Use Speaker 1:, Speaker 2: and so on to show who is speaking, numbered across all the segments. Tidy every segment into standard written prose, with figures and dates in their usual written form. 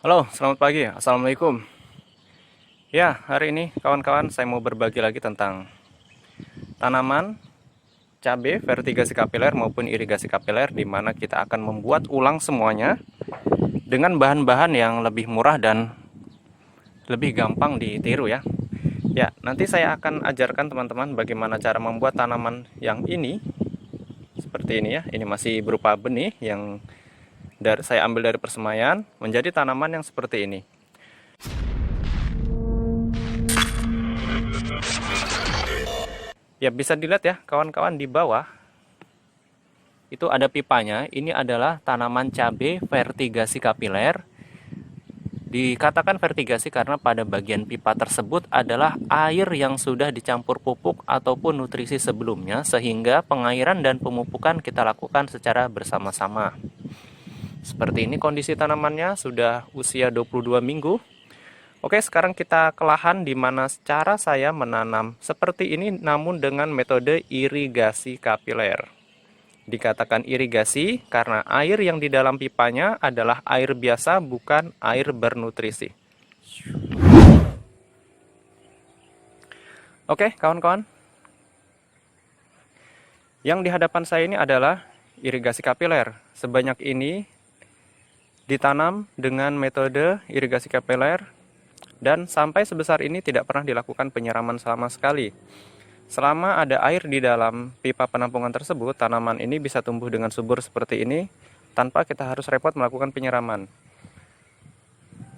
Speaker 1: Halo, selamat pagi. Assalamualaikum. Ya, hari ini kawan-kawan saya mau berbagi lagi tentang tanaman cabai vertigasi kapiler maupun irigasi kapiler, di mana kita akan membuat ulang semuanya dengan bahan-bahan yang lebih murah dan lebih gampang ditiru ya. Ya, nanti saya akan ajarkan teman-teman bagaimana cara membuat tanaman yang ini seperti ini ya. Ini masih berupa benih yang saya ambil dari persemaian menjadi tanaman yang seperti ini. Ya, bisa dilihat ya kawan-kawan di bawah itu ada pipanya. Ini adalah tanaman cabai vertigasi kapiler. Dikatakan vertigasi karena pada bagian pipa tersebut adalah air yang sudah dicampur pupuk ataupun nutrisi sebelumnya, sehingga pengairan dan pemupukan kita lakukan secara bersama-sama. Seperti ini kondisi tanamannya, sudah usia 22 minggu. Oke, sekarang kita ke lahan di mana cara saya menanam seperti ini namun dengan metode irigasi kapiler. Dikatakan irigasi karena air yang di dalam pipanya adalah air biasa, bukan air bernutrisi. Oke, kawan-kawan. Yang di hadapan saya ini adalah irigasi kapiler. Sebanyak ini ditanam dengan metode irigasi kapiler dan sampai sebesar ini tidak pernah dilakukan penyiraman sama sekali. Selama ada air di dalam pipa penampungan tersebut, tanaman ini bisa tumbuh dengan subur seperti ini tanpa kita harus repot melakukan penyiraman.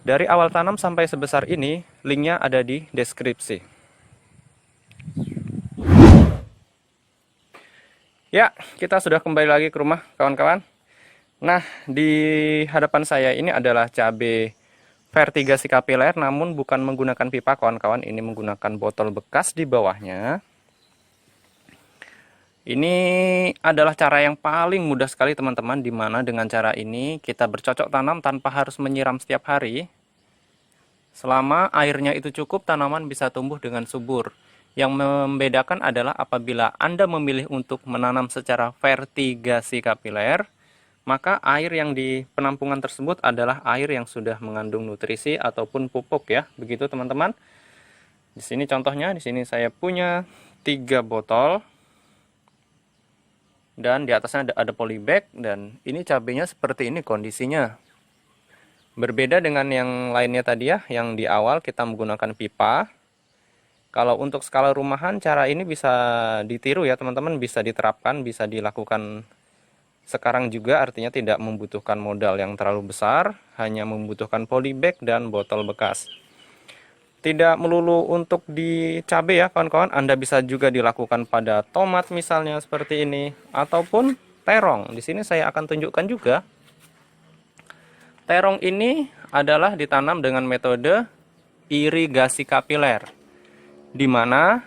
Speaker 1: Dari awal tanam sampai sebesar ini, linknya ada di deskripsi. Ya, kita sudah kembali lagi ke rumah kawan-kawan. Nah, di hadapan saya ini adalah cabai vertigasi kapiler, namun bukan menggunakan pipa kawan-kawan, ini menggunakan botol bekas di bawahnya. Ini adalah cara yang paling mudah sekali teman-teman, di mana dengan cara ini kita bercocok tanam tanpa harus menyiram setiap hari. Selama airnya itu cukup, tanaman bisa tumbuh dengan subur. Yang membedakan adalah apabila Anda memilih untuk menanam secara vertigasi kapiler, maka air yang di penampungan tersebut adalah air yang sudah mengandung nutrisi ataupun pupuk ya. Begitu teman-teman. Di sini contohnya, di sini saya punya 3 botol. Dan di atasnya ada polybag, dan ini cabenya seperti ini kondisinya. Berbeda dengan yang lainnya tadi ya, yang di awal kita menggunakan pipa. Kalau untuk skala rumahan, cara ini bisa ditiru ya teman-teman, bisa diterapkan, bisa dilakukan sekarang juga, artinya tidak membutuhkan modal yang terlalu besar, hanya membutuhkan polybag dan botol bekas. Tidak melulu untuk di cabai ya kawan-kawan, Anda bisa juga dilakukan pada tomat misalnya seperti ini, ataupun terong. Di sini saya akan tunjukkan juga. Terong ini adalah ditanam dengan metode irigasi kapiler, di mana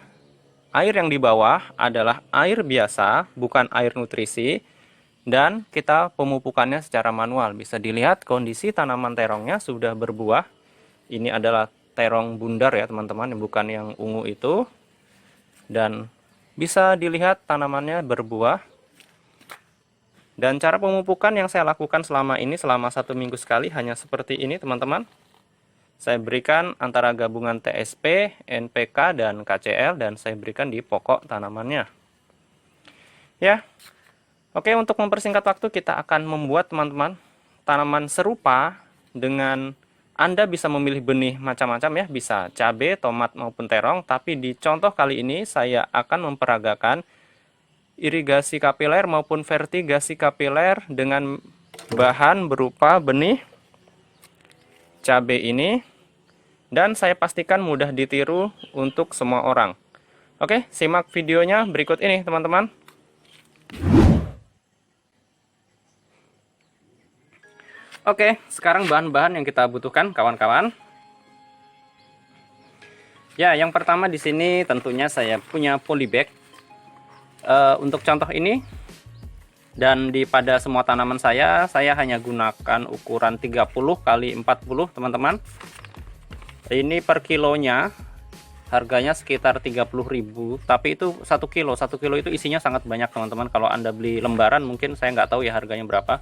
Speaker 1: air yang di bawah adalah air biasa, bukan air nutrisi, dan kita pemupukannya secara manual. Bisa dilihat kondisi tanaman terongnya sudah berbuah. Ini adalah terong bundar ya teman-teman, bukan yang ungu itu. Dan bisa dilihat tanamannya berbuah. Dan cara pemupukan yang saya lakukan selama ini, selama 1 minggu sekali, hanya seperti ini teman-teman. Saya berikan antara gabungan TSP, NPK, dan KCL, dan saya berikan di pokok tanamannya. Ya, oke, untuk mempersingkat waktu kita akan membuat teman-teman tanaman serupa. Dengan Anda bisa memilih benih macam-macam ya, bisa cabai, tomat maupun terong, tapi di contoh kali ini saya akan memperagakan irigasi kapiler maupun vertigasi kapiler dengan bahan berupa benih cabai ini, dan saya pastikan mudah ditiru untuk semua orang. Oke, simak videonya berikut ini teman-teman. Oke, sekarang bahan-bahan yang kita butuhkan kawan-kawan. Ya, yang pertama di sini tentunya saya punya polybag. Untuk contoh ini dan pada semua tanaman saya hanya gunakan ukuran 30 kali 40 teman-teman. Ini per kilonya harganya sekitar 30.000, tapi itu 1 kilo. 1 kilo itu isinya sangat banyak teman-teman. Kalau Anda beli lembaran mungkin saya nggak tahu ya harganya berapa.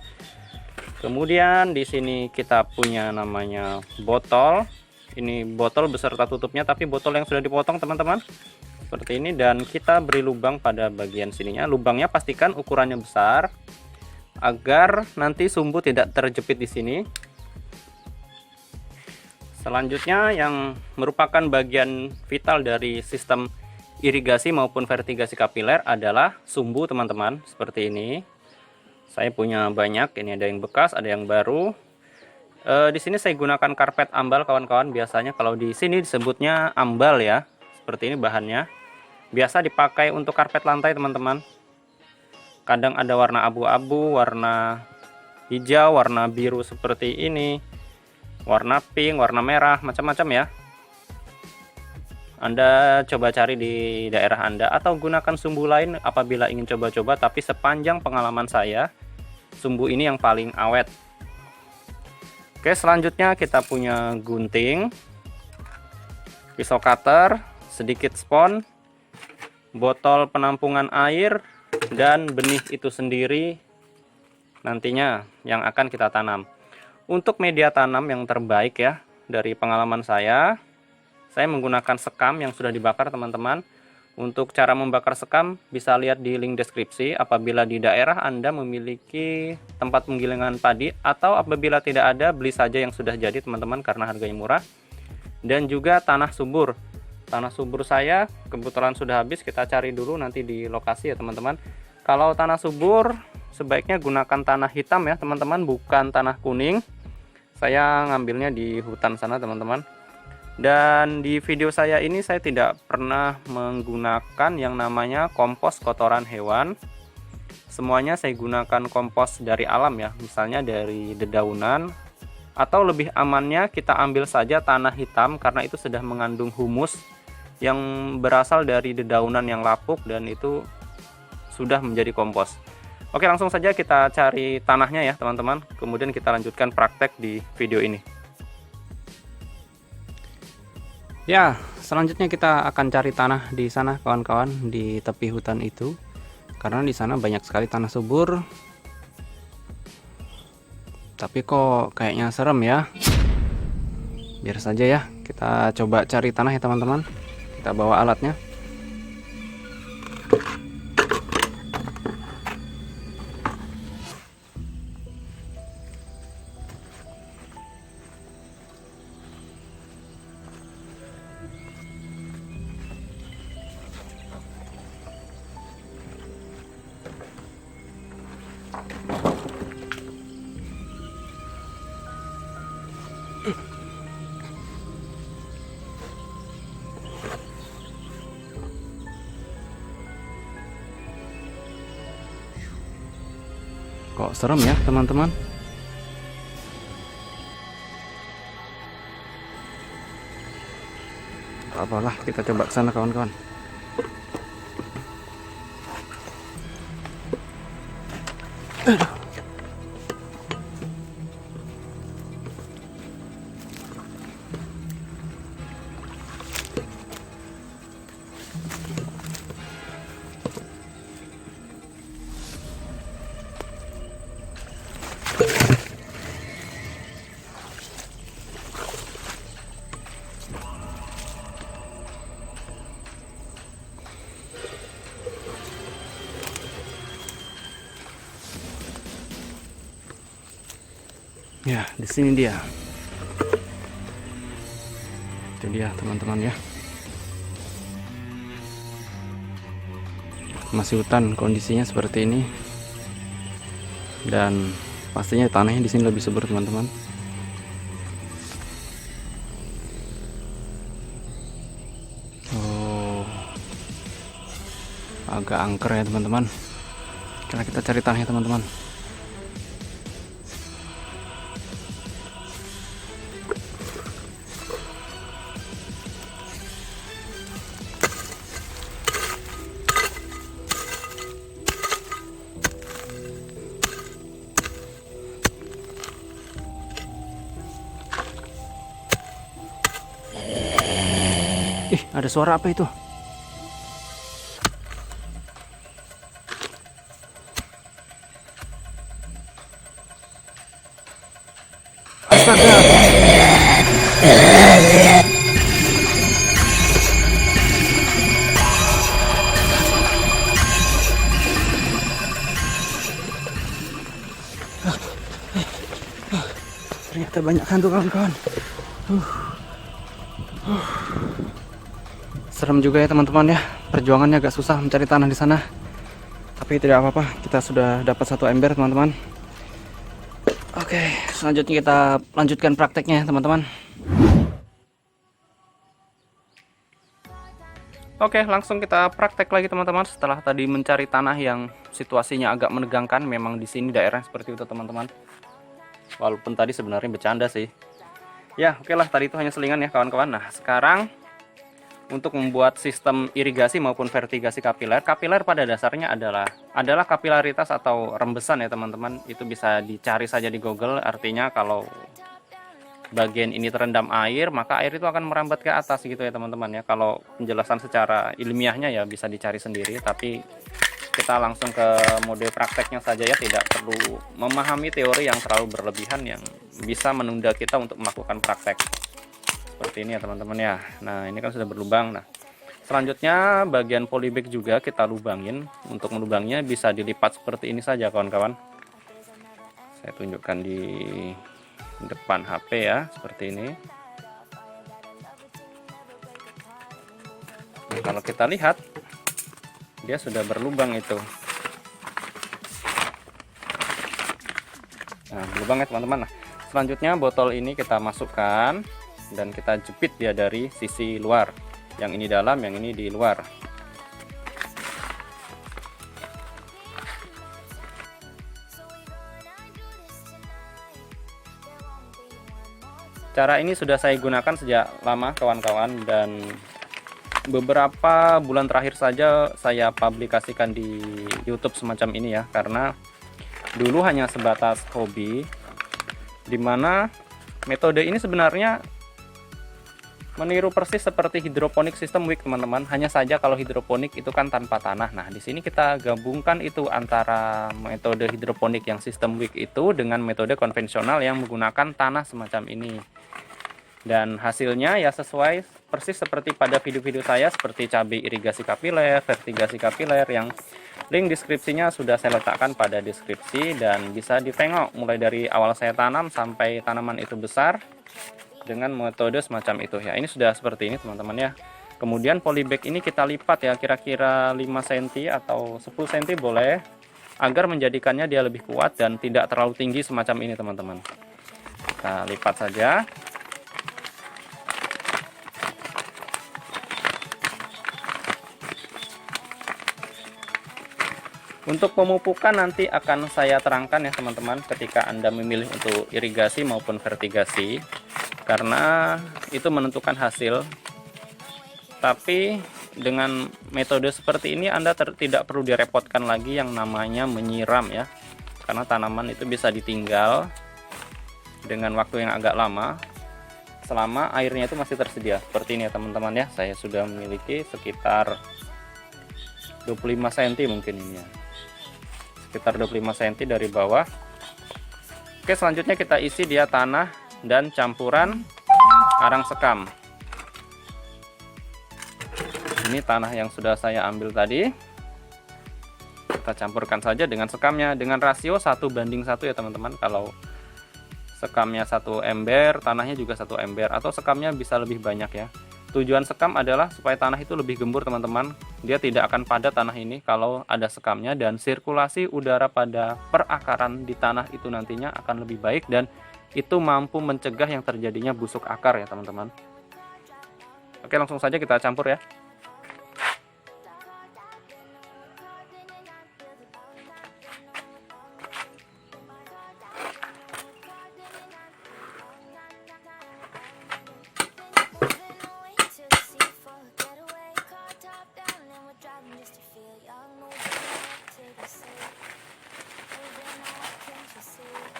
Speaker 1: Kemudian di sini kita punya namanya botol. Ini botol beserta tutupnya, tapi botol yang sudah dipotong teman-teman. Seperti ini, dan kita beri lubang pada bagian sininya. Lubangnya pastikan ukurannya besar agar nanti sumbu tidak terjepit di sini. Selanjutnya yang merupakan bagian vital dari sistem irigasi maupun vertigasi kapiler adalah sumbu teman-teman. Seperti ini. Saya punya banyak, ini ada yang bekas, ada yang baru. Di sini saya gunakan karpet ambal kawan-kawan. Biasanya kalau di sini disebutnya ambal ya. Seperti ini bahannya. Biasa dipakai untuk karpet lantai teman-teman. Kadang ada warna abu-abu, warna hijau, warna biru seperti ini, warna pink, warna merah, macam-macam ya. Anda coba cari di daerah Anda atau gunakan sumbu lain apabila ingin coba-coba, tapi sepanjang pengalaman saya, sumbu ini yang paling awet. Oke, selanjutnya kita punya gunting, pisau cutter, sedikit spons, botol penampungan air, dan benih itu sendiri nantinya yang akan kita tanam. Untuk media tanam yang terbaik ya, dari pengalaman saya menggunakan sekam yang sudah dibakar teman-teman. Untuk cara membakar sekam bisa lihat di link deskripsi. Apabila di daerah Anda memiliki tempat penggilingan padi, atau apabila tidak ada, beli saja yang sudah jadi teman-teman karena harganya murah. Dan juga tanah subur. Tanah subur saya kebetulan sudah habis, kita cari dulu nanti di lokasi ya teman-teman. Kalau tanah subur sebaiknya gunakan tanah hitam ya teman-teman, bukan tanah kuning. Saya ngambilnya di hutan sana teman-teman. Dan di video saya ini saya tidak pernah menggunakan yang namanya kompos kotoran hewan. Semuanya saya gunakan kompos dari alam ya, misalnya dari dedaunan, atau lebih amannya kita ambil saja tanah hitam karena itu sudah mengandung humus yang berasal dari dedaunan yang lapuk dan itu sudah menjadi kompos. Oke, langsung saja kita cari tanahnya ya teman-teman, kemudian kita lanjutkan praktek di video ini. Ya, selanjutnya kita akan cari tanah di sana kawan-kawan, di tepi hutan itu. Karena di sana banyak sekali tanah subur. Tapi kok kayaknya serem ya. Biar saja ya, kita coba cari tanah ya teman-teman. Kita bawa alatnya. Kok serem ya teman-teman? Apalah, kita coba ke sana kawan-kawan. Ya, di sini dia. Itu dia teman-teman ya. Masih hutan, kondisinya seperti ini. Dan pastinya tanahnya di sini lebih subur teman-teman. Oh, agak angker ya teman-teman. Kita cari tanahnya teman-teman. Ih, ada suara apa itu?
Speaker 2: Ternyata banyak hantu kawan-kawan. Serem juga ya teman-teman ya. Perjuangannya agak susah mencari tanah di sana. Tapi tidak apa-apa, kita sudah dapat satu ember teman-teman. Oke, selanjutnya kita lanjutkan prakteknya teman-teman.
Speaker 1: Oke, langsung kita praktek lagi teman-teman. Setelah tadi mencari tanah yang situasinya agak menegangkan, memang di sini daerah seperti itu teman-teman. Walaupun tadi sebenarnya bercanda sih. Ya, oke lah, tadi itu hanya selingan ya kawan-kawan. Nah, sekarang untuk membuat sistem irigasi maupun vertigasi kapiler, kapiler pada dasarnya adalah kapilaritas atau rembesan ya teman-teman. Itu bisa dicari saja di Google. Artinya kalau bagian ini terendam air, maka air itu akan merambat ke atas gitu ya teman-teman ya. Kalau penjelasan secara ilmiahnya ya bisa dicari sendiri, tapi kita langsung ke mode prakteknya saja ya, tidak perlu memahami teori yang terlalu berlebihan yang bisa menunda kita untuk melakukan praktek seperti ini ya teman-teman ya. Nah, ini kan sudah berlubang. Nah, selanjutnya bagian polybag juga kita lubangin. Untuk melubangnya bisa dilipat seperti ini saja kawan-kawan. Saya tunjukkan di depan HP ya, seperti ini. Nah, kalau kita lihat dia sudah berlubang itu. Nah, berlubang ya teman-teman. Nah, selanjutnya botol ini kita masukkan dan kita jepit dia dari sisi luar. Yang ini dalam, yang ini di luar. Cara ini sudah saya gunakan sejak lama kawan-kawan, dan beberapa bulan terakhir saja saya publikasikan di YouTube semacam ini ya, karena dulu hanya sebatas hobi, dimana metode ini sebenarnya meniru persis seperti hidroponik sistem wick teman-teman. Hanya saja kalau hidroponik itu kan tanpa tanah. Nah, di sini kita gabungkan itu antara metode hidroponik yang sistem wick itu dengan metode konvensional yang menggunakan tanah semacam ini. Dan hasilnya ya sesuai persis seperti pada video-video saya, seperti cabai irigasi kapiler, vertigasi kapiler, yang link deskripsinya sudah saya letakkan pada deskripsi, dan bisa ditengok mulai dari awal saya tanam sampai tanaman itu besar dengan metode semacam itu ya. Ini sudah seperti ini teman-teman ya. Kemudian polybag ini kita lipat ya, kira-kira 5 cm atau 10 cm boleh, agar menjadikannya dia lebih kuat dan tidak terlalu tinggi semacam ini teman-teman. Kita lipat saja. Untuk pemupukan nanti akan saya terangkan ya teman-teman, ketika Anda memilih untuk irigasi maupun vertigasi, karena itu menentukan hasil. Tapi dengan metode seperti ini Anda tidak perlu direpotkan lagi yang namanya menyiram ya, karena tanaman itu bisa ditinggal dengan waktu yang agak lama selama airnya itu masih tersedia. Seperti ini ya teman-teman ya, saya sudah memiliki sekitar 25 cm mungkin ini ya, sekitar 25 cm dari bawah. Oke, selanjutnya kita isi dia tanah dan campuran arang sekam. Ini tanah yang sudah saya ambil tadi, kita campurkan saja dengan sekamnya dengan rasio 1:1 ya teman-teman. Kalau sekamnya 1 ember, tanahnya juga 1 ember, atau sekamnya bisa lebih banyak ya. Tujuan sekam adalah supaya tanah itu lebih gembur teman-teman. Dia tidak akan padat tanah ini kalau ada sekamnya, dan sirkulasi udara pada perakaran di tanah itu nantinya akan lebih baik, dan itu mampu mencegah yang terjadinya busuk akar ya teman-teman. Oke, langsung saja kita campur ya.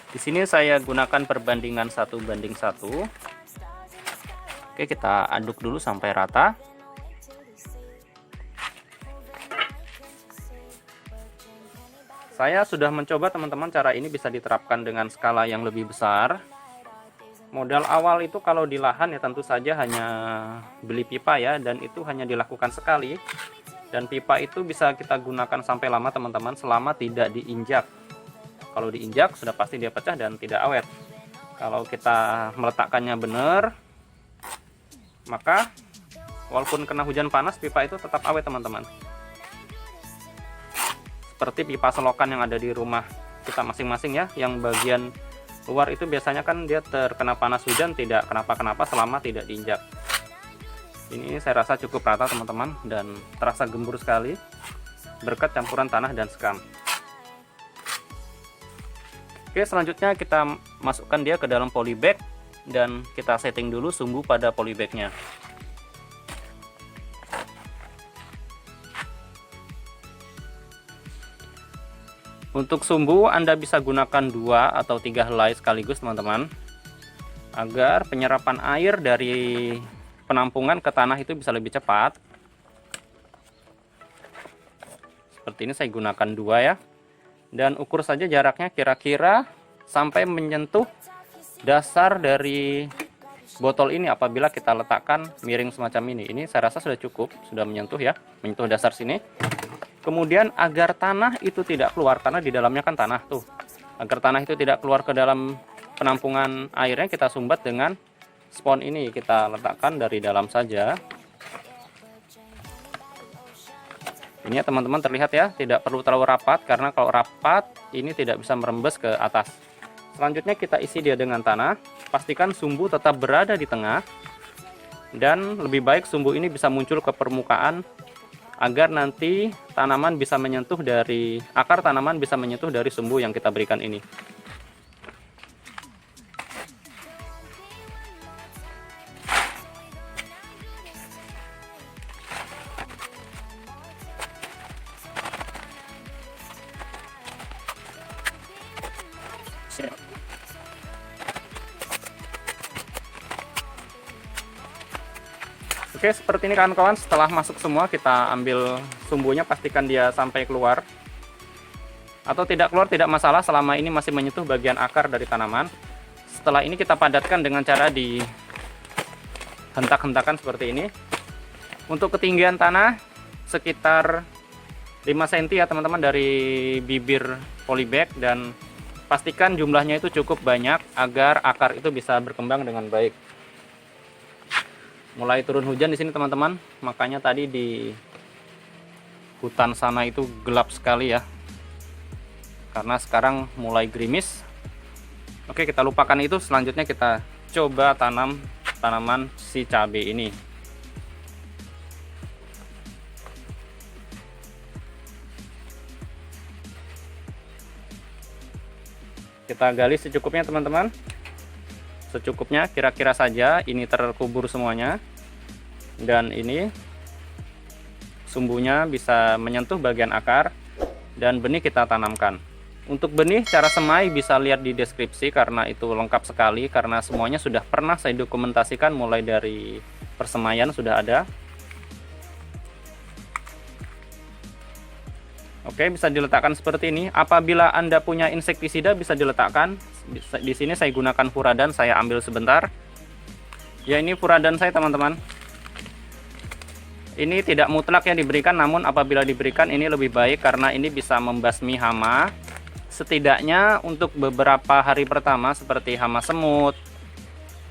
Speaker 1: Di sini saya gunakan perbandingan 1:1. Oke, kita aduk dulu sampai rata. Saya sudah mencoba teman-teman, cara ini bisa diterapkan dengan skala yang lebih besar. Modal awal itu kalau di lahan ya tentu saja hanya beli pipa ya, dan itu hanya dilakukan sekali. Dan pipa itu bisa kita gunakan sampai lama teman-teman, selama tidak diinjak. Kalau diinjak sudah pasti dia pecah dan tidak awet. Kalau kita meletakkannya benar, maka walaupun kena hujan panas, pipa itu tetap awet teman-teman. Seperti pipa selokan yang ada di rumah kita masing-masing ya, yang bagian luar itu biasanya kan dia terkena panas hujan tidak kenapa-kenapa selama tidak diinjak. Ini saya rasa cukup rata teman-teman, dan terasa gembur sekali berkat campuran tanah dan sekam. Oke, selanjutnya kita masukkan dia ke dalam polybag dan kita setting dulu sumbu pada polybagnya. Untuk sumbu Anda bisa gunakan 2 atau 3 helai sekaligus teman-teman, agar penyerapan air dari penampungan ke tanah itu bisa lebih cepat. Seperti ini saya gunakan 2 ya. Dan ukur saja jaraknya kira-kira sampai menyentuh dasar dari botol ini apabila kita letakkan miring semacam ini. Ini saya rasa sudah cukup, sudah menyentuh ya, menyentuh dasar sini. Kemudian agar tanah itu tidak keluar, karena di dalamnya kan tanah tuh. Agar tanah itu tidak keluar ke dalam penampungan airnya, kita sumbat dengan spons ini. Kita letakkan dari dalam saja. Ini ya teman-teman, terlihat ya, tidak perlu terlalu rapat, karena kalau rapat ini tidak bisa merembes ke atas. Selanjutnya kita isi dia dengan tanah. Pastikan sumbu tetap berada di tengah, dan lebih baik sumbu ini bisa muncul ke permukaan agar nanti tanaman bisa menyentuh dari akar tanaman, bisa menyentuh dari sumbu yang kita berikan ini. Oke, seperti ini kawan-kawan. Setelah masuk semua, kita ambil sumbunya, pastikan dia sampai keluar. Atau tidak keluar tidak masalah, selama ini masih menyentuh bagian akar dari tanaman. Setelah ini kita padatkan dengan cara dihentak-hentakan seperti ini. Untuk ketinggian tanah sekitar 5 cm ya teman-teman dari bibir polybag, dan pastikan jumlahnya itu cukup banyak agar akar itu bisa berkembang dengan baik. Mulai turun hujan di sini teman-teman, makanya tadi di hutan sana itu gelap sekali ya, karena sekarang mulai gerimis. Oke, kita lupakan itu. Selanjutnya kita coba tanam tanaman si cabai ini. Kita gali secukupnya teman-teman, secukupnya, kira-kira saja ini terkubur semuanya. Dan ini sumbunya bisa menyentuh bagian akar, dan benih kita tanamkan. Untuk benih cara semai bisa lihat di deskripsi, karena itu lengkap sekali, karena semuanya sudah pernah saya dokumentasikan, mulai dari persemaian sudah ada. Oke, bisa diletakkan seperti ini. Apabila Anda punya insektisida bisa diletakkan. Di sini saya gunakan furadan, saya ambil sebentar. Ya, ini furadan saya teman-teman. Ini tidak mutlak ya diberikan, namun apabila diberikan ini lebih baik, karena ini bisa membasmi hama. Setidaknya untuk beberapa hari pertama, seperti hama semut,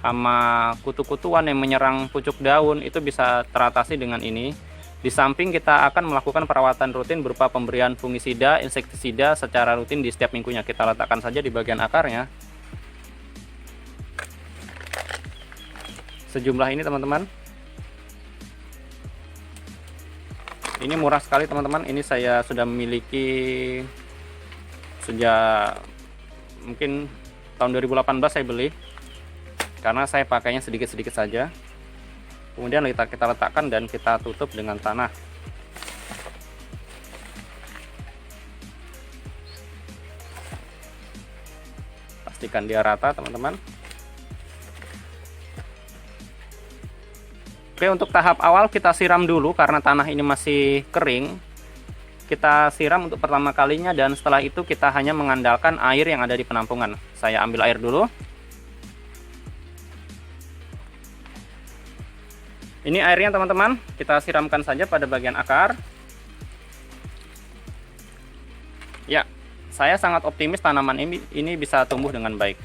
Speaker 1: hama kutu-kutuan yang menyerang pucuk daun, itu bisa teratasi dengan ini. Di samping kita akan melakukan perawatan rutin berupa pemberian fungisida, insektisida secara rutin di setiap minggunya. Kita letakkan saja di bagian akarnya. Sejumlah ini teman-teman. Ini murah sekali teman-teman. Ini saya sudah memiliki sejak mungkin tahun 2018 saya beli, karena saya pakainya sedikit-sedikit saja. Kemudian kita letakkan dan kita tutup dengan tanah. Pastikan dia rata teman-teman. Oke, untuk tahap awal kita siram dulu karena tanah ini masih kering. Kita siram untuk pertama kalinya, dan setelah itu kita hanya mengandalkan air yang ada di penampungan. Saya ambil air dulu. Ini airnya teman-teman, kita siramkan saja pada bagian akar. Ya, saya sangat optimis tanaman ini bisa tumbuh dengan baik.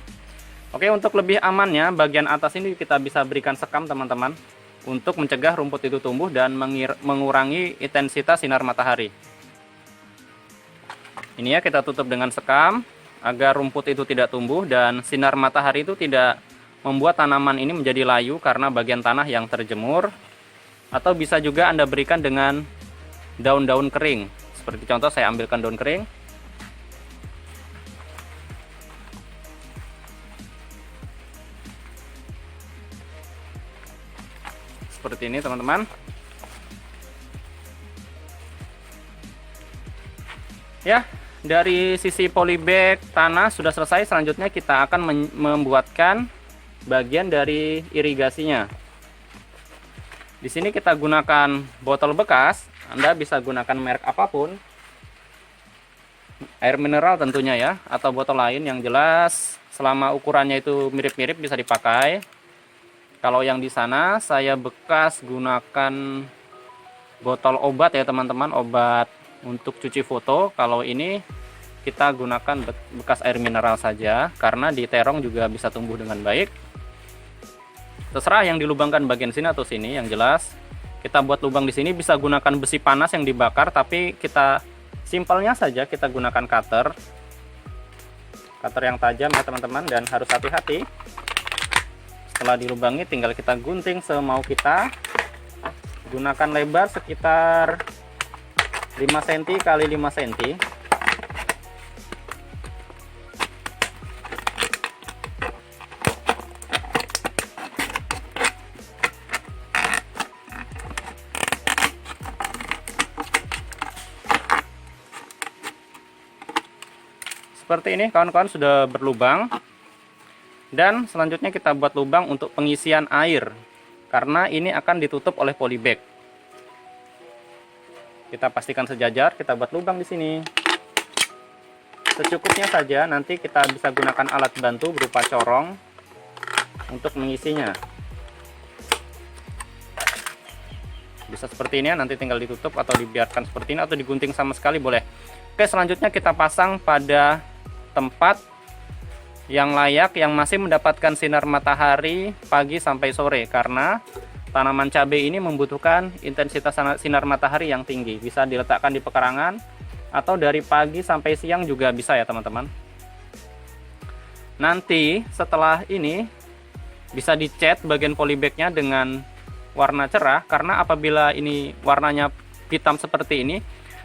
Speaker 1: Oke, untuk lebih amannya, bagian atas ini kita bisa berikan sekam teman-teman, untuk mencegah rumput itu tumbuh dan mengurangi intensitas sinar matahari. Ini ya, kita tutup dengan sekam, agar rumput itu tidak tumbuh dan sinar matahari itu tidak membuat tanaman ini menjadi layu karena bagian tanah yang terjemur. Atau bisa juga Anda berikan dengan daun-daun kering. Seperti contoh, saya ambilkan daun kering. Seperti ini teman-teman. Ya, dari sisi polybag tanah sudah selesai. Selanjutnya kita akan membuatkan bagian dari irigasinya. Di sini kita gunakan botol bekas. Anda bisa gunakan merek apapun, air mineral tentunya ya, atau botol lain yang jelas selama ukurannya itu mirip-mirip bisa dipakai. Kalau yang di sana saya bekas gunakan botol obat ya teman-teman, obat untuk cuci foto. Kalau ini kita gunakan bekas air mineral saja, karena di terong juga bisa tumbuh dengan baik. Terserah yang dilubangkan bagian sini atau sini, yang jelas kita buat lubang di sini bisa gunakan besi panas yang dibakar, tapi kita simpelnya saja kita gunakan cutter yang tajam ya teman-teman, dan harus hati-hati. Setelah dilubangi tinggal kita gunting semau kita. Gunakan lebar sekitar 5 cm kali 5 cm. Seperti ini kawan-kawan, sudah berlubang. Dan selanjutnya kita buat lubang untuk pengisian air, karena ini akan ditutup oleh polybag. Kita pastikan sejajar, kita buat lubang di sini. Secukupnya saja, nanti kita bisa gunakan alat bantu berupa corong untuk mengisinya. Bisa seperti ini ya, nanti tinggal ditutup atau dibiarkan seperti ini, atau digunting sama sekali boleh. Oke, selanjutnya kita pasang pada tempat yang layak, yang masih mendapatkan sinar matahari pagi sampai sore, karena tanaman cabai ini membutuhkan intensitas sinar matahari yang tinggi. Bisa diletakkan di pekarangan atau dari pagi sampai siang juga bisa ya teman-teman. Nanti setelah ini bisa dicat bagian polybagnya dengan warna cerah, karena apabila ini warnanya hitam seperti ini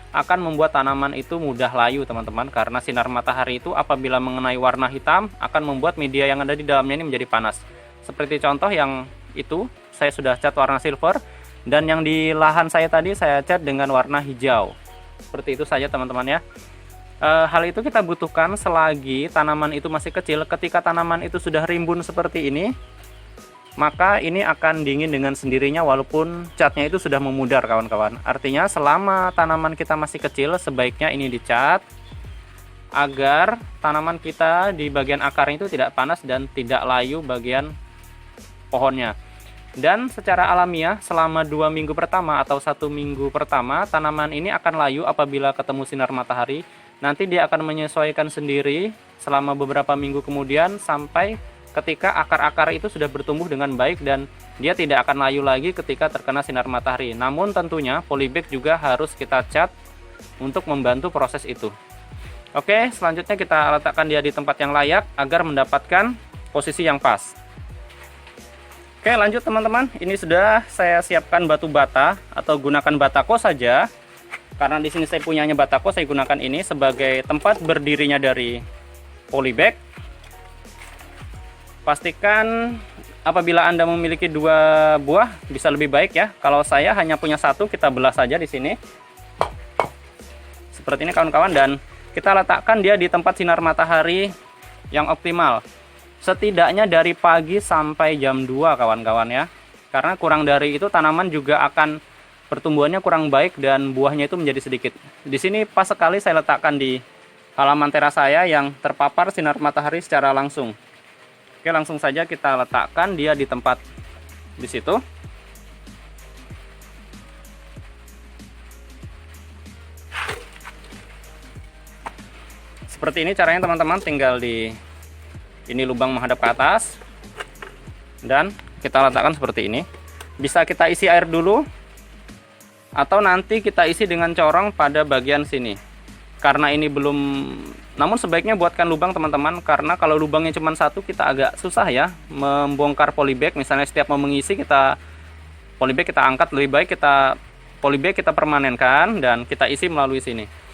Speaker 1: akan membuat tanaman itu mudah layu teman-teman, karena sinar matahari itu apabila mengenai warna hitam akan membuat media yang ada di dalamnya ini menjadi panas. Seperti contoh yang itu saya sudah cat warna silver, dan yang di lahan saya tadi saya cat dengan warna hijau. Seperti itu saja teman-teman ya. Hal itu kita butuhkan selagi tanaman itu masih kecil. Ketika tanaman itu sudah rimbun seperti ini, maka ini akan dingin dengan sendirinya walaupun catnya itu sudah memudar kawan-kawan. Artinya selama tanaman kita masih kecil, sebaiknya ini dicat agar tanaman kita di bagian akarnya itu tidak panas dan tidak layu bagian pohonnya. Dan secara alamiah selama 2 minggu pertama atau 1 minggu pertama, tanaman ini akan layu apabila ketemu sinar matahari. Nanti dia akan menyesuaikan sendiri selama beberapa minggu kemudian, sampai ketika akar-akar itu sudah bertumbuh dengan baik dan dia tidak akan layu lagi ketika terkena sinar matahari. Namun tentunya polybag juga harus kita cat untuk membantu proses itu. Oke, selanjutnya kita letakkan dia di tempat yang layak agar mendapatkan posisi yang pas. Oke, lanjut teman-teman. Ini sudah saya siapkan batu bata atau gunakan batako saja. Karena di sini saya punyanya batako, saya gunakan ini sebagai tempat berdirinya dari polybag. Pastikan apabila Anda memiliki 2 buah bisa lebih baik ya. Kalau saya hanya punya 1, kita belah saja di sini. Seperti ini kawan-kawan, dan kita letakkan dia di tempat sinar matahari yang optimal. Setidaknya dari pagi sampai jam 2 kawan-kawan ya. Karena kurang dari itu tanaman juga akan pertumbuhannya kurang baik dan buahnya itu menjadi sedikit. Di sini pas sekali saya letakkan di halaman teras saya yang terpapar sinar matahari secara langsung. Oke, langsung saja kita letakkan dia di tempat di situ. Seperti ini caranya teman-teman, tinggal di ini lubang menghadap ke atas dan kita letakkan seperti ini. Bisa kita isi air dulu atau nanti kita isi dengan corong pada bagian sini. Karena ini belum, namun sebaiknya buatkan lubang teman-teman, karena kalau lubangnya cuma satu kita agak susah ya membongkar polybag. Misalnya setiap mau mengisi kita polybag kita angkat, lebih baik kita polybag kita permanenkan dan kita isi melalui sini.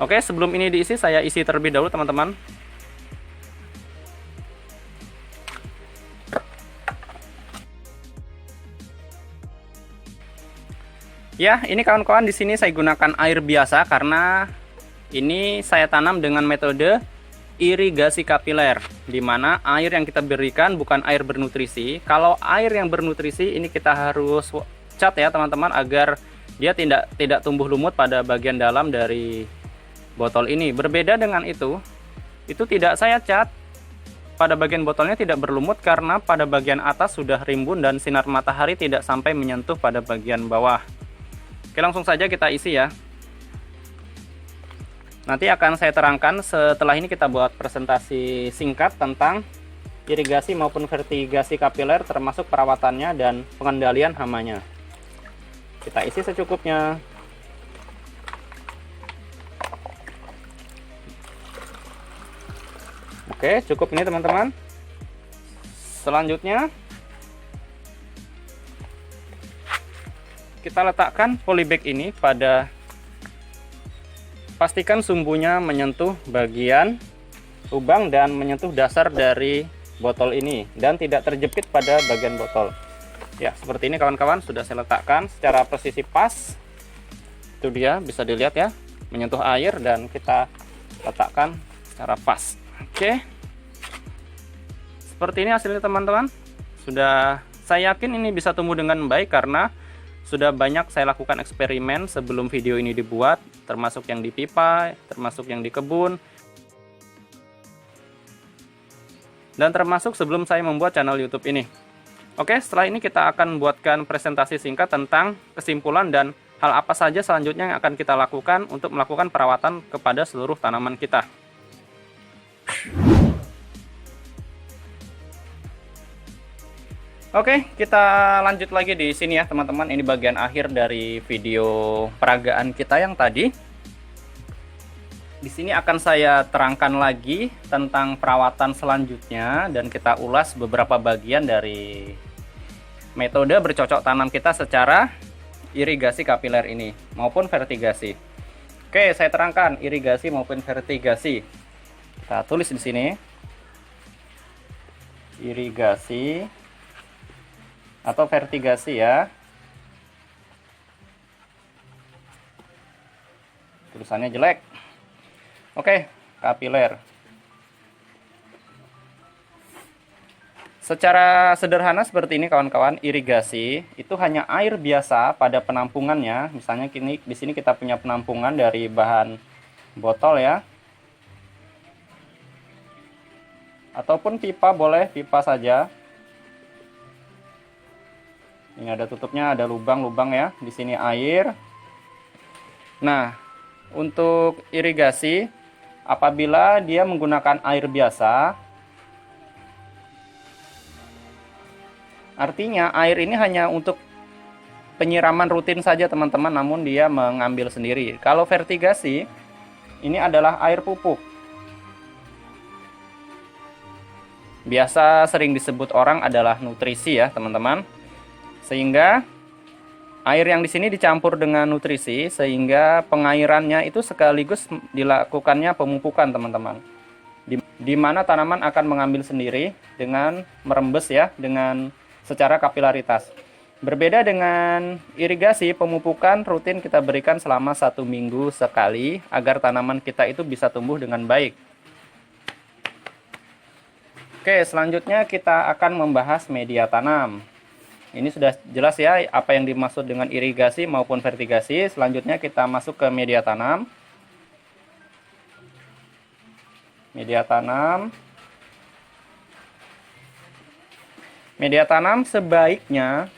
Speaker 1: Oke, sebelum ini diisi saya isi terlebih dahulu teman-teman. Ya, ini kawan-kawan, di sini saya gunakan air biasa karena ini saya tanam dengan metode irigasi kapiler, di mana air yang kita berikan bukan air bernutrisi. Kalau air yang bernutrisi ini kita harus cat ya teman-teman, agar dia tidak tumbuh lumut pada bagian dalam dari botol ini. Berbeda dengan itu tidak saya cat. Pada bagian botolnya tidak berlumut karena pada bagian atas sudah rimbun dan sinar matahari tidak sampai menyentuh pada bagian bawah. Oke, langsung saja kita isi ya. Nanti akan saya terangkan setelah ini, kita buat presentasi singkat tentang irigasi maupun vertigasi kapiler, termasuk perawatannya dan pengendalian hamanya. Kita isi secukupnya. Oke, cukup ini teman-teman. Selanjutnya kita letakkan polybag ini pada, pastikan sumbunya menyentuh bagian lubang dan menyentuh dasar dari botol ini dan tidak terjepit pada bagian botol. Ya, seperti ini kawan-kawan, sudah saya letakkan secara presisi pas. Itu dia, bisa dilihat ya, menyentuh air dan kita letakkan secara pas. Oke. Seperti ini hasilnya teman-teman. Sudah, saya yakin ini bisa tumbuh dengan baik karena sudah banyak saya lakukan eksperimen sebelum video ini dibuat, termasuk yang di pipa, termasuk yang di kebun, dan termasuk sebelum saya membuat channel YouTube ini. Oke, setelah ini kita akan buatkan presentasi singkat tentang kesimpulan dan hal apa saja selanjutnya yang akan kita lakukan untuk melakukan perawatan kepada seluruh tanaman kita. Oke, kita lanjut lagi di sini ya teman-teman. Ini bagian akhir dari video peragaan kita yang tadi. Di sini akan saya terangkan lagi tentang perawatan selanjutnya dan kita ulas beberapa bagian dari metode bercocok tanam kita secara irigasi kapiler ini maupun vertigasi. Oke, saya terangkan irigasi maupun vertigasi. Kita tulis di sini. Irigasi atau vertigasi ya. Tulisannya jelek. Oke, kapiler. Secara sederhana seperti ini kawan-kawan, irigasi itu hanya air biasa pada penampungannya. Misalnya di sini kita punya penampungan dari bahan botol ya. Ataupun pipa, boleh pipa saja. Ini ada tutupnya, ada lubang-lubang ya. Di sini air. Nah, untuk irigasi, apabila dia menggunakan air biasa, artinya air ini hanya untuk penyiraman rutin saja teman-teman, namun dia mengambil sendiri. Kalau vertigasi, ini adalah air pupuk. Biasa sering disebut orang adalah nutrisi ya teman-teman. Sehingga air yang di sini dicampur dengan nutrisi sehingga pengairannya itu sekaligus dilakukannya pemupukan teman-teman. Di mana tanaman akan mengambil sendiri dengan merembes ya, dengan secara kapilaritas. Berbeda dengan irigasi, pemupukan rutin kita berikan selama 1 minggu sekali agar tanaman kita itu bisa tumbuh dengan baik. Oke, selanjutnya kita akan membahas media tanam. Ini sudah jelas ya apa yang dimaksud dengan irigasi maupun vertigasi. Selanjutnya kita masuk ke media tanam. Media tanam. Media tanam sebaiknya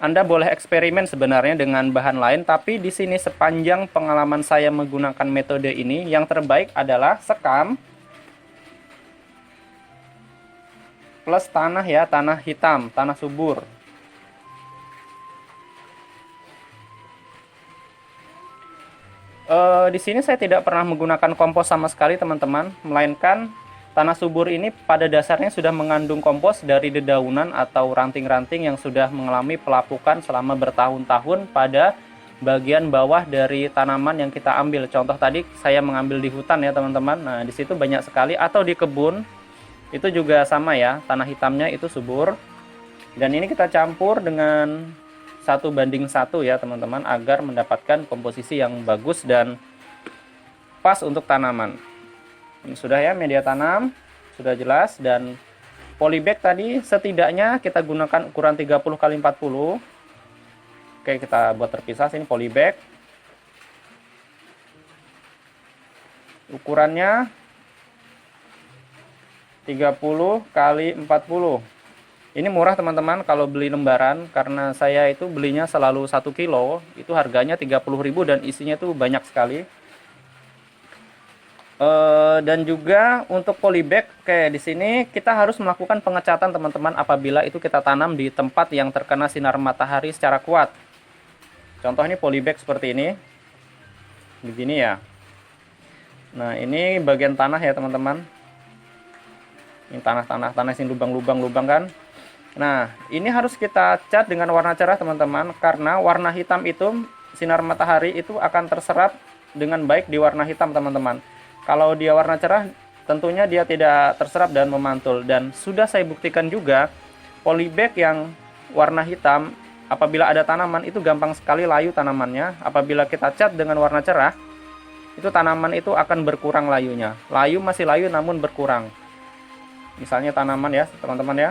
Speaker 1: Anda boleh eksperimen sebenarnya dengan bahan lain, tapi di sini sepanjang pengalaman saya menggunakan metode ini, yang terbaik adalah sekam plus tanah ya, tanah hitam, tanah subur. Di sini saya tidak pernah menggunakan kompos sama sekali teman-teman, melainkan tanah subur ini pada dasarnya sudah mengandung kompos dari dedaunan atau ranting-ranting yang sudah mengalami pelapukan selama bertahun-tahun pada bagian bawah dari tanaman yang kita ambil. Contoh tadi saya mengambil di hutan ya teman-teman. Nah, di situ banyak sekali, atau di kebun itu juga sama ya, tanah hitamnya itu subur. Dan ini kita campur dengan 1:1 ya teman-teman, agar mendapatkan komposisi yang bagus dan pas untuk tanaman. Ini sudah ya, media tanam sudah jelas, dan polybag tadi setidaknya kita gunakan ukuran 30 x 40. Oke, kita buat terpisah. Sini polybag, ukurannya 30 x 40. Ini murah teman-teman kalau beli lembaran, karena saya itu belinya selalu 1 kilo, itu harganya 30.000 dan isinya tuh banyak sekali. Dan juga untuk polybag, kayak di sini kita harus melakukan pengecatan teman-teman apabila itu kita tanam di tempat yang terkena sinar matahari secara kuat. Contoh ini polybag seperti ini, begini ya. Nah, ini bagian tanah ya teman-teman. Ini tanah yang lubang-lubang kan. Nah, ini harus kita cat dengan warna cerah teman-teman, karena warna hitam itu, sinar matahari itu akan terserap dengan baik di warna hitam teman-teman. Kalau dia warna cerah, tentunya dia tidak terserap dan memantul. Dan sudah saya buktikan juga, polybag yang warna hitam, apabila ada tanaman itu gampang sekali layu tanamannya. Apabila kita cat dengan warna cerah, itu tanaman itu akan berkurang layunya. Layu masih layu namun berkurang. Misalnya tanaman ya teman-teman ya.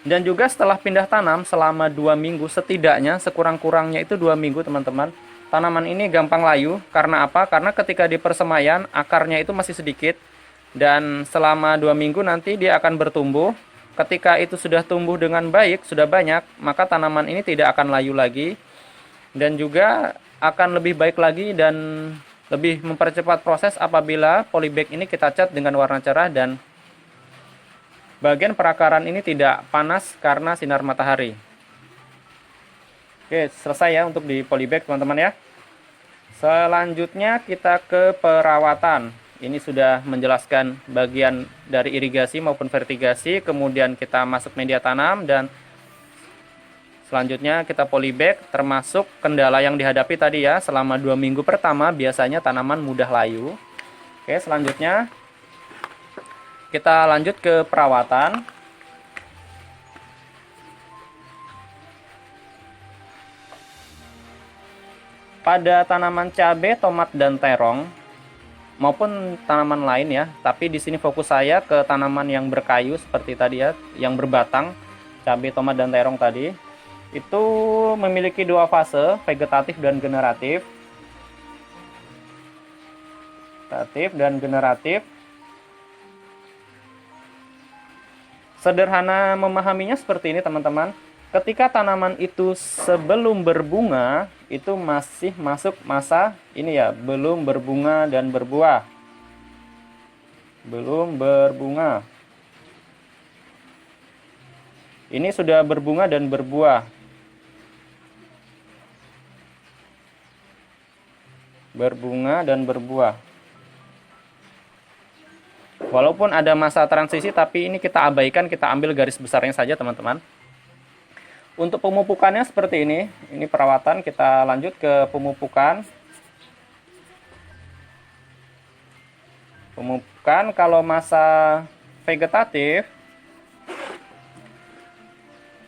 Speaker 1: Dan juga setelah pindah tanam selama 2 minggu, setidaknya sekurang-kurangnya itu 2 minggu teman-teman, tanaman ini gampang layu. Karena apa? Karena ketika di persemaian akarnya itu masih sedikit, dan selama 2 minggu nanti dia akan bertumbuh. Ketika itu sudah tumbuh dengan baik, sudah banyak, maka tanaman ini tidak akan layu lagi, dan juga akan lebih baik lagi dan lebih mempercepat proses apabila polybag ini kita cat dengan warna cerah, dan bagian perakaran ini tidak panas karena sinar matahari. Oke, selesai ya untuk di polybag teman-teman ya. Selanjutnya kita ke perawatan. Ini sudah menjelaskan bagian dari irigasi maupun fertigasi, kemudian kita masuk media tanam, dan selanjutnya kita polybag, termasuk kendala yang dihadapi tadi ya. Selama 2 minggu pertama biasanya tanaman mudah layu. Oke, selanjutnya kita lanjut ke perawatan. Pada tanaman cabai, tomat, dan terong maupun tanaman lain ya, tapi di sini fokus saya ke tanaman yang berkayu seperti tadi ya, yang berbatang, cabai, tomat, dan terong tadi. Itu memiliki 2 fase, vegetatif dan generatif. Vegetatif dan generatif. Sederhana memahaminya seperti ini teman-teman. Ketika tanaman itu sebelum berbunga, itu masih masuk masa ini ya, belum berbunga dan berbuah. Belum berbunga. Ini sudah berbunga dan berbuah. Berbunga dan berbuah. Walaupun ada masa transisi, tapi ini kita abaikan, kita ambil garis besarnya saja teman-teman. Untuk pemupukannya seperti ini perawatan, kita lanjut ke pemupukan. Pemupukan kalau masa vegetatif,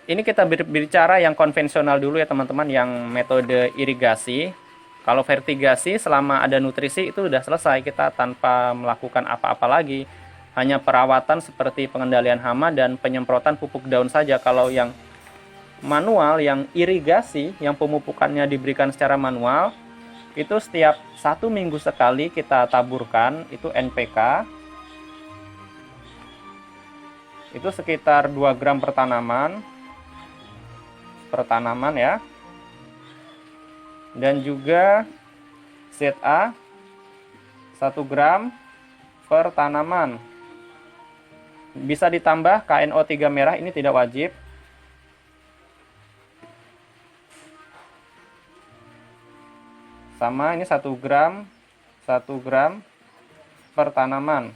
Speaker 1: ini kita berbicara yang konvensional dulu ya teman-teman, yang metode irigasi. Kalau fertigasi selama ada nutrisi itu sudah selesai, kita tanpa melakukan apa-apa lagi. Hanya perawatan seperti pengendalian hama dan penyemprotan pupuk daun saja. Kalau yang manual, yang irigasi, yang pemupukannya diberikan secara manual, itu setiap 1 minggu sekali kita taburkan, itu NPK. itu sekitar 2 gram per tanaman ya. Dan juga ZA 1 gram per tanaman. Bisa ditambah KNO3 merah, ini tidak wajib. Sama, ini 1 gram per tanaman.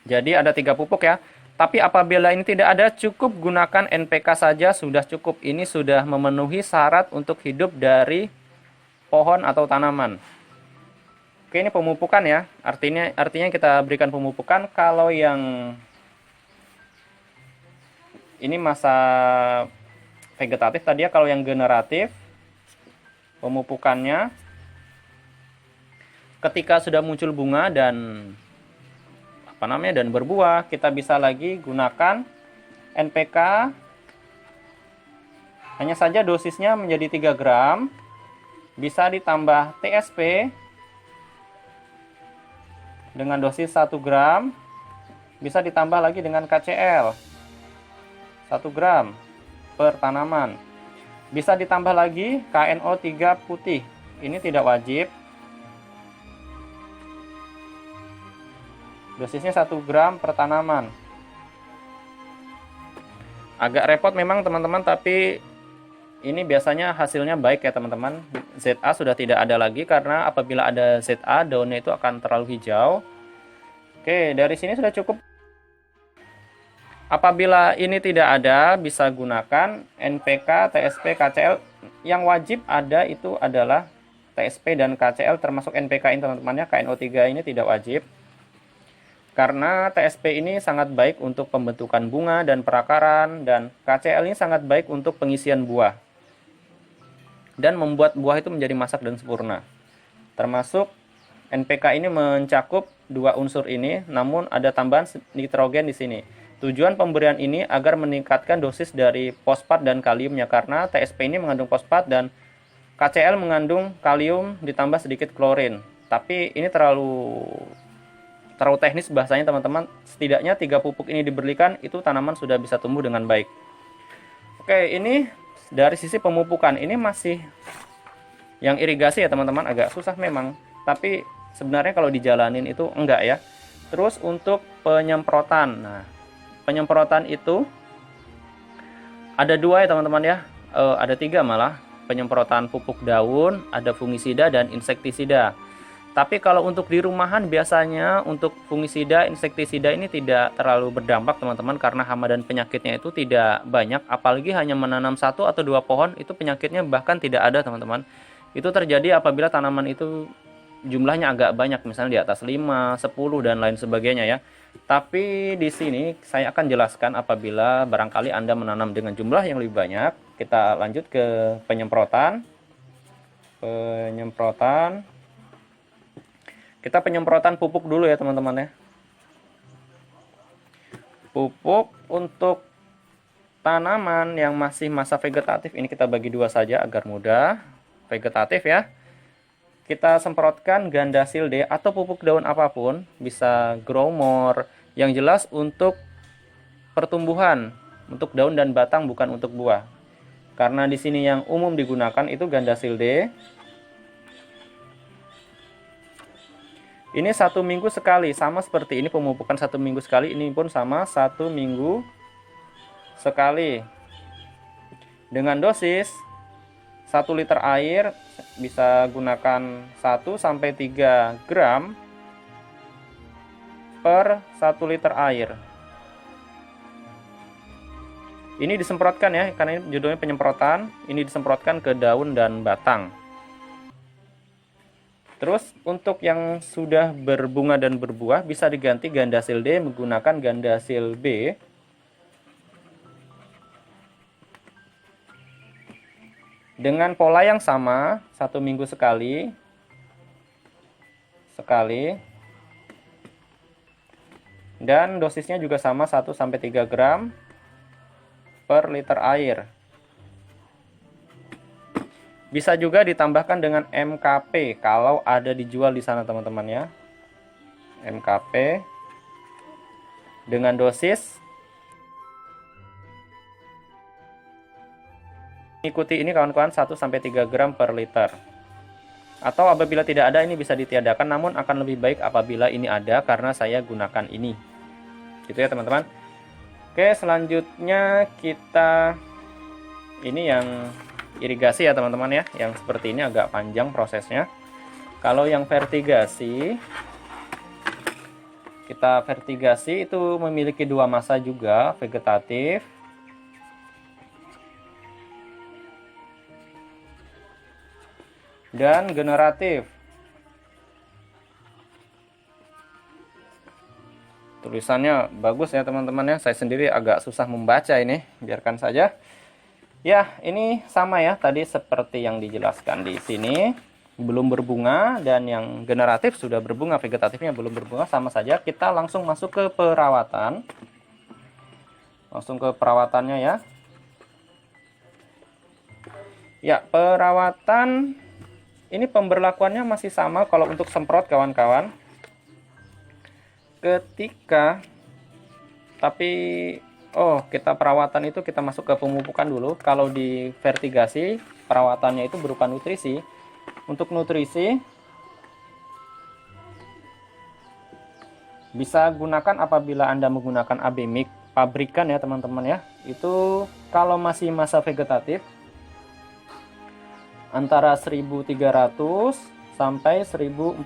Speaker 1: Jadi ada 3 pupuk ya. Tapi apabila ini tidak ada, cukup gunakan NPK saja sudah cukup. Ini sudah memenuhi syarat untuk hidup dari pohon atau tanaman. Oke, ini pemupukan ya. Artinya kita berikan pemupukan. Kalau yang ini masa vegetatif tadi ya, kalau yang generatif, pemupukannya ketika sudah muncul bunga dan dan berbuah, kita bisa lagi gunakan NPK. Hanya saja dosisnya menjadi 3 gram. Bisa ditambah TSP dengan dosis 1 gram. Bisa ditambah lagi dengan KCL 1 gram per tanaman. Bisa ditambah lagi KNO3 putih. Ini tidak wajib. Dosisnya 1 gram per tanaman. Agak repot memang teman-teman, tapi ini biasanya hasilnya baik ya teman-teman. ZA sudah tidak ada lagi, karena apabila ada ZA, daunnya itu akan terlalu hijau. Oke, dari sini sudah cukup. Apabila ini tidak ada, bisa gunakan NPK, TSP, KCL. Yang wajib ada itu adalah TSP dan KCL, termasuk NPK ini teman-teman ya. KNO3 ini tidak wajib. Karena TSP ini sangat baik untuk pembentukan bunga dan perakaran, dan KCL ini sangat baik untuk pengisian buah dan membuat buah itu menjadi masak dan sempurna. Termasuk NPK ini mencakup 2 unsur ini, namun ada tambahan nitrogen di sini. Tujuan pemberian ini agar meningkatkan dosis dari fosfat dan kaliumnya, karena TSP ini mengandung fosfat dan KCL mengandung kalium ditambah sedikit klorin. Tapi ini terlalu teknis bahasanya teman-teman. Setidaknya 3 pupuk ini diberikan, itu tanaman sudah bisa tumbuh dengan baik. Oke, ini dari sisi pemupukan. Ini masih yang irigasi ya teman-teman, agak susah memang, tapi sebenarnya kalau dijalanin itu enggak ya. Terus untuk penyemprotan, nah penyemprotan itu ada 2 ya teman-teman ya, ada 3 malah. Penyemprotan pupuk daun, ada fungisida dan insektisida. Tapi kalau untuk di rumahan, biasanya untuk fungisida, insektisida ini tidak terlalu berdampak teman-teman, karena hama dan penyakitnya itu tidak banyak. Apalagi hanya menanam 1 atau 2 pohon, itu penyakitnya bahkan tidak ada teman-teman. Itu terjadi apabila tanaman itu jumlahnya agak banyak, misalnya di atas 5, 10 dan lain sebagainya ya. Tapi di sini saya akan jelaskan apabila barangkali Anda menanam dengan jumlah yang lebih banyak. Kita lanjut ke penyemprotan. Kita penyemprotan pupuk dulu ya teman-teman ya. Pupuk untuk tanaman yang masih masa vegetatif ini kita bagi 2 saja agar mudah. Vegetatif ya. Kita semprotkan Gandasil D atau pupuk daun apapun, bisa Growmore. Yang jelas untuk pertumbuhan, untuk daun dan batang, bukan untuk buah. Karena di sini yang umum digunakan itu Gandasil D. Ini 1 minggu sekali, sama seperti ini pemupukan 1 minggu sekali, ini pun sama 1 minggu sekali. Dengan dosis 1 liter air bisa gunakan 1-3 gram per 1 liter air. Ini disemprotkan ya, karena ini judulnya penyemprotan. Ini disemprotkan ke daun dan batang. Terus untuk yang sudah berbunga dan berbuah, bisa diganti Gandasil D menggunakan Gandasil B. Dengan pola yang sama, 1 minggu sekali. Dan dosisnya juga sama, 1-3 gram per liter air. Bisa juga ditambahkan dengan MKP kalau ada dijual di sana teman-teman ya. MKP dengan dosis ikuti ini kawan-kawan 1-3 gram per liter. Atau apabila tidak ada ini bisa ditiadakan, namun akan lebih baik apabila ini ada karena saya gunakan ini. Gitu ya teman-teman. Oke, selanjutnya kita ini yang irigasi ya teman-teman ya, yang seperti ini agak panjang prosesnya. Kalau yang vertigasi, kita vertigasi itu memiliki dua masa juga, vegetatif dan generatif. Tulisannya bagus ya teman-teman ya, saya sendiri agak susah membaca ini, biarkan saja. Ya, ini sama ya tadi seperti yang dijelaskan di sini, belum berbunga, dan yang generatif sudah berbunga, vegetatifnya belum berbunga, sama saja. Kita langsung masuk ke perawatan. Langsung ke perawatannya ya. Ya, perawatan ini pemberlakuannya masih sama kalau untuk semprot kawan-kawan. Kita perawatan itu kita masuk ke pemupukan dulu. Kalau di vertigasi perawatannya itu berupa nutrisi. Untuk nutrisi bisa gunakan apabila Anda menggunakan AB mix pabrikan ya teman-teman ya. Itu kalau masih masa vegetatif antara 1300 sampai 1400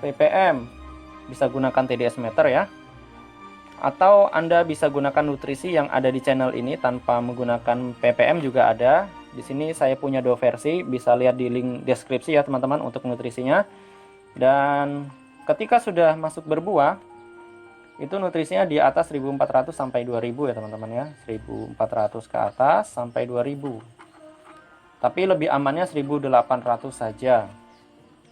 Speaker 1: ppm. Bisa gunakan TDS meter ya. Atau Anda bisa gunakan nutrisi yang ada di channel ini tanpa menggunakan ppm juga ada. Di sini saya punya dua versi, bisa lihat di link deskripsi ya teman-teman untuk nutrisinya. Dan ketika sudah masuk berbuah, itu nutrisinya di atas 1400 sampai 2000 ya teman-teman ya. 1400 ke atas sampai 2000. Tapi lebih amannya 1800 saja.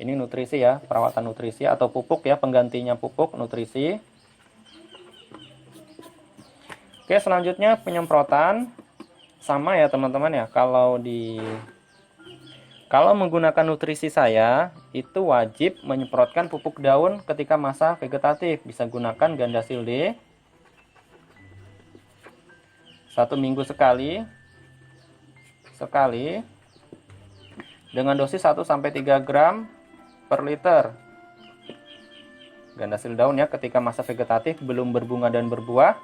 Speaker 1: Ini nutrisi ya, perawatan nutrisi atau pupuk ya, penggantinya pupuk nutrisi. Oke, selanjutnya penyemprotan sama ya teman-teman ya. Kalau menggunakan nutrisi saya itu wajib menyemprotkan pupuk daun ketika masa vegetatif. Bisa gunakan Gandasil D 1 minggu sekali dengan dosis 1-3 gram per liter. Gandasil daun ya ketika masa vegetatif belum berbunga dan berbuah.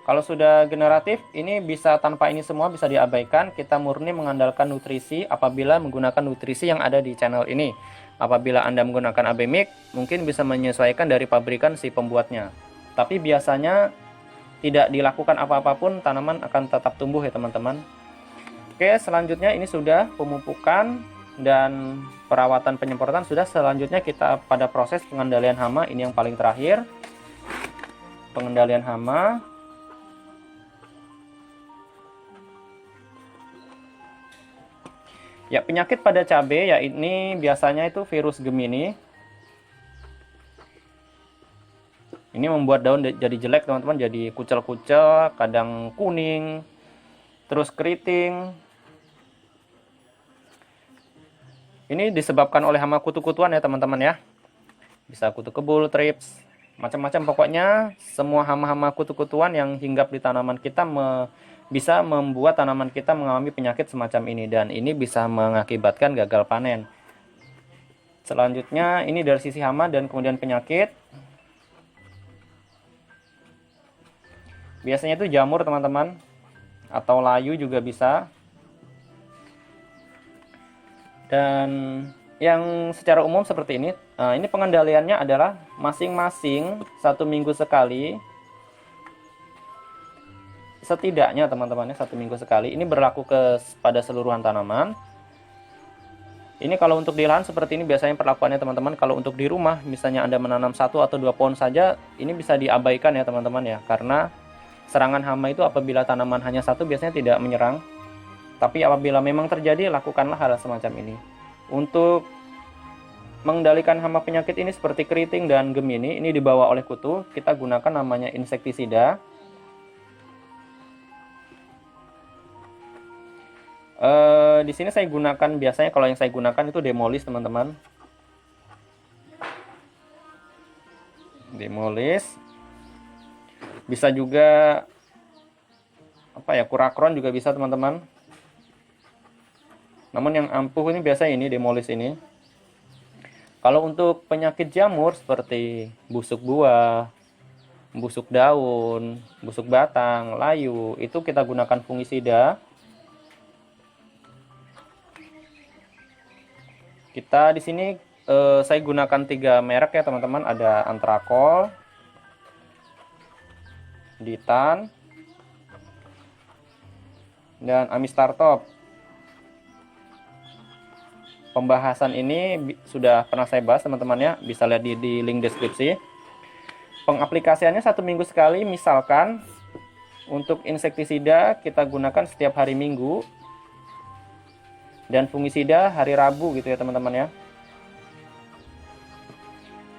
Speaker 1: Kalau sudah generatif ini bisa tanpa ini semua, bisa diabaikan. Kita murni mengandalkan nutrisi apabila menggunakan nutrisi yang ada di channel ini. Apabila Anda menggunakan AB mix mungkin bisa menyesuaikan dari pabrikan si pembuatnya. Tapi biasanya tidak dilakukan apa-apapun, tanaman akan tetap tumbuh ya teman-teman. Oke, selanjutnya ini sudah pemupukan dan perawatan penyemprotan sudah. Selanjutnya kita pada proses pengendalian hama. Ini yang paling terakhir, pengendalian hama. Ya, penyakit pada cabai ya ini biasanya itu virus Gemini. Ini membuat daun jadi jelek teman-teman, jadi kucel-kucel, kadang kuning, terus keriting. Ini disebabkan oleh hama kutu-kutuan ya teman-teman ya. Bisa kutu kebul, trips, macam-macam, pokoknya semua hama-hama kutu-kutuan yang hinggap di tanaman kita bisa membuat tanaman kita mengalami penyakit semacam ini, dan ini bisa mengakibatkan gagal panen. Selanjutnya ini dari sisi hama dan kemudian penyakit. Biasanya itu jamur teman-teman, atau layu juga bisa. Dan yang secara umum seperti ini. Ini pengendaliannya adalah masing-masing 1 minggu sekali. Setidaknya teman-teman, 1 minggu sekali. Ini berlaku pada seluruhan tanaman. Ini kalau untuk di lahan seperti ini biasanya perlakuannya teman-teman. Kalau untuk di rumah misalnya Anda menanam 1 atau 2 pohon saja, ini bisa diabaikan ya teman-teman ya. Karena serangan hama itu apabila tanaman hanya 1 biasanya tidak menyerang. Tapi apabila memang terjadi, lakukanlah hal semacam ini. Untuk mengendalikan hama penyakit ini seperti keriting dan Gemini, ini dibawa oleh kutu, kita gunakan namanya insektisida. Di sini saya gunakan, biasanya kalau yang saya gunakan itu Demolis teman-teman. Demolis. Bisa juga apa ya, kurakron juga bisa teman-teman. Namun yang ampuh ini biasanya ini demolis ini. Kalau untuk penyakit jamur seperti busuk buah, busuk daun, busuk batang, layu, itu kita gunakan fungisida. Kita di sini saya gunakan 3 merek ya teman-teman, ada Antrakol, Ditan, dan Amistartop. Pembahasan ini sudah pernah saya bahas teman-teman ya, bisa lihat di link deskripsi. Pengaplikasiannya 1 minggu sekali, misalkan untuk insektisida kita gunakan setiap hari Minggu, dan fungisida hari Rabu gitu ya teman-teman ya.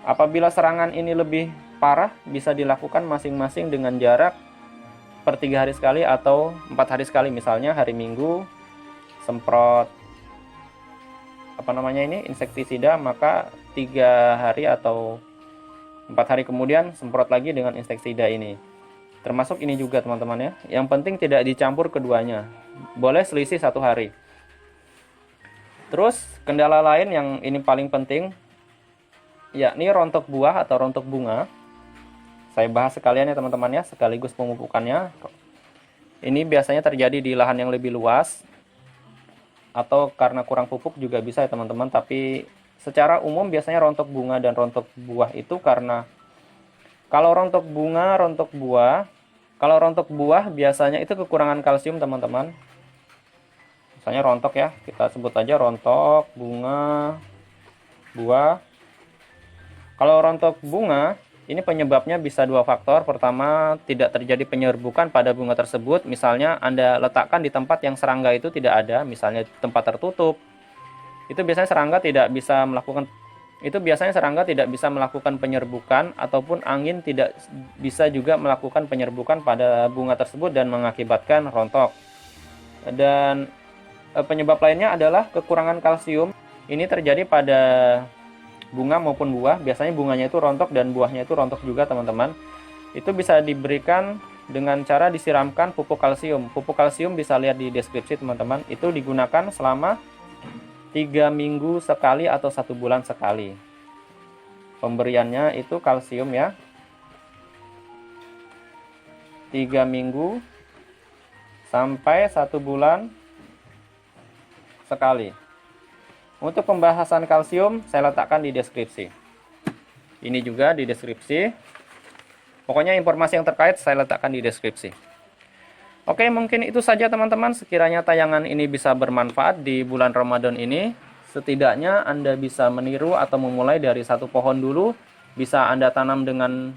Speaker 1: Apabila serangan ini lebih parah, bisa dilakukan masing-masing dengan jarak per 3 hari sekali atau 4 hari sekali. Misalnya hari Minggu semprot insektisida, maka 3 hari atau 4 hari kemudian semprot lagi dengan insektisida ini. Termasuk ini juga teman-teman ya. Yang penting tidak dicampur keduanya. Boleh selisih 1 hari. Terus kendala lain yang ini paling penting, yakni rontok buah atau rontok bunga. Saya bahas sekalian ya teman-teman ya, sekaligus pemupukannya. Ini biasanya terjadi di lahan yang lebih luas, atau karena kurang pupuk juga bisa ya teman-teman. Tapi secara umum biasanya rontok bunga dan rontok buah itu karena kalau rontok bunga, rontok buah, kalau rontok buah biasanya itu kekurangan kalsium teman-teman. Misalnya rontok ya, kita sebut aja rontok bunga buah. Kalau rontok bunga, ini penyebabnya bisa 2 faktor. Pertama, tidak terjadi penyerbukan pada bunga tersebut. Misalnya Anda letakkan di tempat yang serangga itu tidak ada, misalnya tempat tertutup. Itu biasanya serangga tidak bisa melakukan penyerbukan, ataupun angin tidak bisa juga melakukan penyerbukan pada bunga tersebut dan mengakibatkan rontok. Dan penyebab lainnya adalah kekurangan kalsium. Ini terjadi pada bunga maupun buah. Biasanya bunganya itu rontok dan buahnya itu rontok juga teman-teman. Itu bisa diberikan dengan cara disiramkan pupuk kalsium. Pupuk kalsium bisa lihat di deskripsi teman-teman. Itu digunakan selama 3 minggu sekali atau 1 bulan sekali. Pemberiannya itu kalsium ya, 3 minggu sampai 1 bulan sekali. Untuk pembahasan kalsium saya letakkan di deskripsi. Ini juga di deskripsi. Pokoknya informasi yang terkait saya letakkan di deskripsi. Oke, mungkin itu saja teman-teman. Sekiranya tayangan ini bisa bermanfaat di bulan Ramadan ini, setidaknya Anda bisa meniru atau memulai dari 1 pohon dulu. Bisa Anda tanam dengan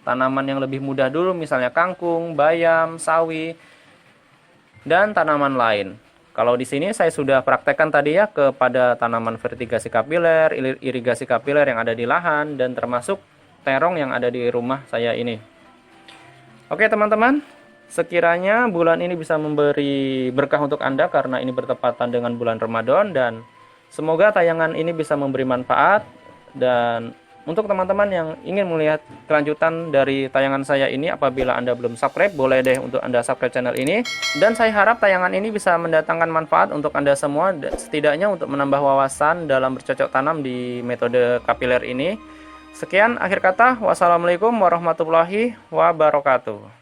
Speaker 1: tanaman yang lebih mudah dulu, misalnya kangkung, bayam, sawi, dan tanaman lain. Kalau di sini saya sudah praktekkan tadi ya kepada tanaman vertigasi kapiler, irigasi kapiler yang ada di lahan, dan termasuk terong yang ada di rumah saya ini. Oke teman-teman, sekiranya bulan ini bisa memberi berkah untuk Anda karena ini bertepatan dengan bulan Ramadan, dan semoga tayangan ini bisa memberi manfaat. Dan untuk teman-teman yang ingin melihat kelanjutan dari tayangan saya ini, apabila Anda belum subscribe, boleh deh untuk Anda subscribe channel ini. Dan saya harap tayangan ini bisa mendatangkan manfaat untuk Anda semua, setidaknya untuk menambah wawasan dalam bercocok tanam di metode kapiler ini. Sekian akhir kata, wassalamualaikum warahmatullahi wabarakatuh.